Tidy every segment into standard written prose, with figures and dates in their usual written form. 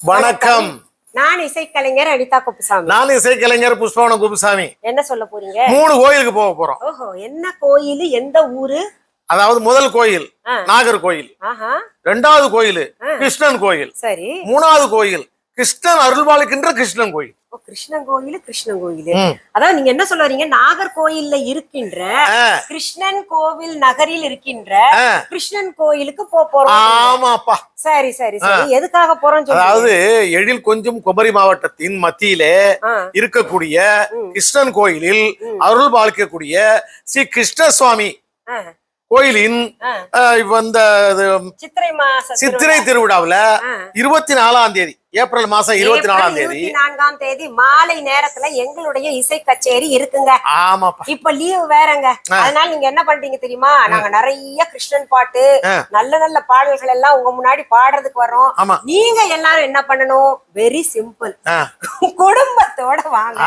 வணக்கம். நான் இசைக்கலைஞர் அனிதா குப்புசாமி. நான் இசைக்கலைஞர் புஷ்பவனம் குப்புசாமி. என்ன சொல்ல போறீங்க? 3 கோயிலுக்கு போக போறோம். ஓஹோ, என்ன கோயில், எந்த ஊரு? அதாவது முதல் கோயில் நாகர்கோயில், 2வது கோயில் கிருஷ்ணன் கோயில், சரி, 3வது கோயில் கிருஷ்ணன் அருள்பாலிக்கின்ற கிருஷ்ணன் கோயில். கிருஷ்ணன் கோயில், கிருஷ்ணன் கோயில். அதான் நீங்க என்ன சொல்ல வரீங்க? நாகர்கோயில்ல இருக்கின்ற கிருஷ்ணன் கோவில் நகரில் இருக்கின்ற கிருஷ்ணன் கோயிலுக்கு போறோம். ஆமாப்பா, சரி சரி சரி. எதுக்காக போறோம்? அதாவது எழில் கொஞ்சம் குமரி மாவட்டத்தின் மத்தியிலே இருக்கக்கூடிய கிருஷ்ணன் கோயிலில் அருள் பாலிக்கக்கூடிய ஸ்ரீ கிருஷ்ண சுவாமி கோயிலின் சித்திரை திருவிழாவில் 24ஆம் தேதி ஏப்ரல் மாசம் 24ஆம் தேதி மாலை நேரத்துல எங்களுடைய இசை கச்சேரி இருக்குங்க. ஆமாப்பா, இப்ப லீவ் வேறங்க. அதனால நீங்க என்ன பண்றீங்க தெரியுமா? நாங்க நிறைய கிருஷ்ணன் பாட்டு, நல்ல நல்ல பாடல்கள் எல்லாம் உங்க முன்னாடி பாடுறதுக்கு வரோம். நீங்க எல்லாரும் என்ன பண்ணணும்? வெரி சிம்பிள், குடும்பத்தோட வாங்க.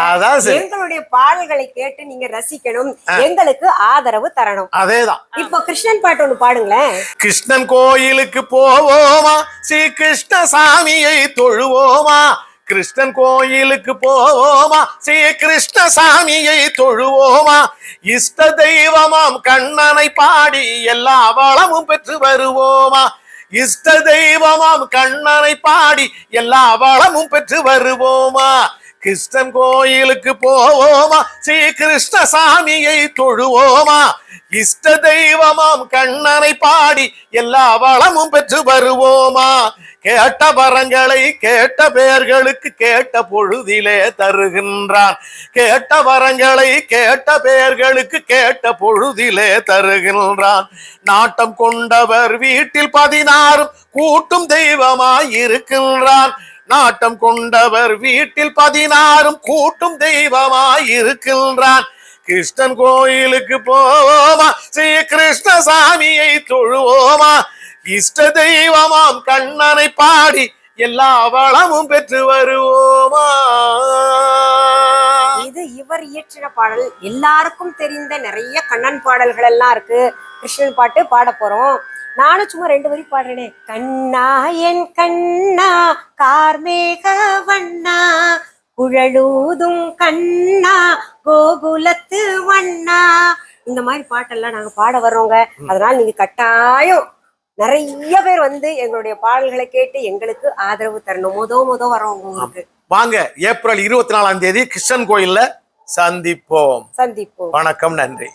எங்களுடைய பாடல்களை கேட்டு நீங்க ரசிக்கணும், எங்களுக்கு ஆதரவு தரணும். அதேதான். இப்போ கிருஷ்ணன் பாட்டு ஒண்ணு பாடுங்களேன். கிருஷ்ணன் கோயிலுக்கு போவோமா, ஸ்ரீ கிருஷ்ண சாமியை தொழுவோமா, கிருஷ்ணன் கோயிலுக்கு போவோமா, ஸ்ரீ கிருஷ்ண சாமியை தொழுவோமா, இஷ்ட தெய்வமாம் கண்ணனை பாடி எல்லா வளமும் பெற்று வருவோமா, இஷ்ட தெய்வமாம் கண்ணனை பாடி எல்லா வளமும் பெற்று வருவோமா, கிருஷ்ணன் கோயிலுக்கு போவோமா, ஸ்ரீ கிருஷ்ண சாமியை தொழுவோமா, இஷ்ட தெய்வமாம் கண்ணனை பாடி எல்லா வளமும் பெற்று வருவோமா, கேட்ட வரங்களை கேட்ட பெயர்களுக்கு கேட்ட பொழுதிலே தருகின்றான், கேட்ட வரங்களை கேட்ட பெயர்களுக்கு கேட்ட பொழுதிலே தருகின்றான், நாட்டம் கொண்டவர் வீட்டில் 16 கூட்டும் தெய்வமாய் இருக்கின்றான், நாட்டம் கொண்டவர் வீட்டில் 16 கூட்டும் தெய்வமாய் இருக்கின்றான், கிருஷ்ணன் கோயிலுக்கு போவோமா, ஸ்ரீ கிருஷ்ண சாமியை தொழுவோமா, இஷ்ட தெய்வமாம் கண்ணனை பாடி எல்லா வளமும் பெற்று வருவோமா. இது இவர் இயற்றின பாடல். எல்லாருக்கும் தெரிந்த நிறைய கண்ணன் பாடல்கள் எல்லாம் இருக்கு. கிருஷ்ணன் பாட்டு பாட போறோம். நானும் சும்மா 2 வரி பாடுறேனே. கண்ணா என் கண்ணா கார்மேக வண்ணா, குழலூதும் கண்ணா கோகுலத்து வண்ணா, இந்த மாதிரி பாட்டெல்லாம் நாங்க பாட வர்றோங்க. அதனால நீங்க கட்டாயம் நிறைய பேர் வந்து எங்களுடைய பாடல்களை கேட்டு எங்களுக்கு ஆதரவு தரணும். மொத வரோம் உங்களுக்கு. வாங்க, ஏப்ரல் 24ஆம் தேதி கிருஷ்ணன் கோயில்ல சந்திப்போம். சந்திப்போம். வணக்கம், நன்றி.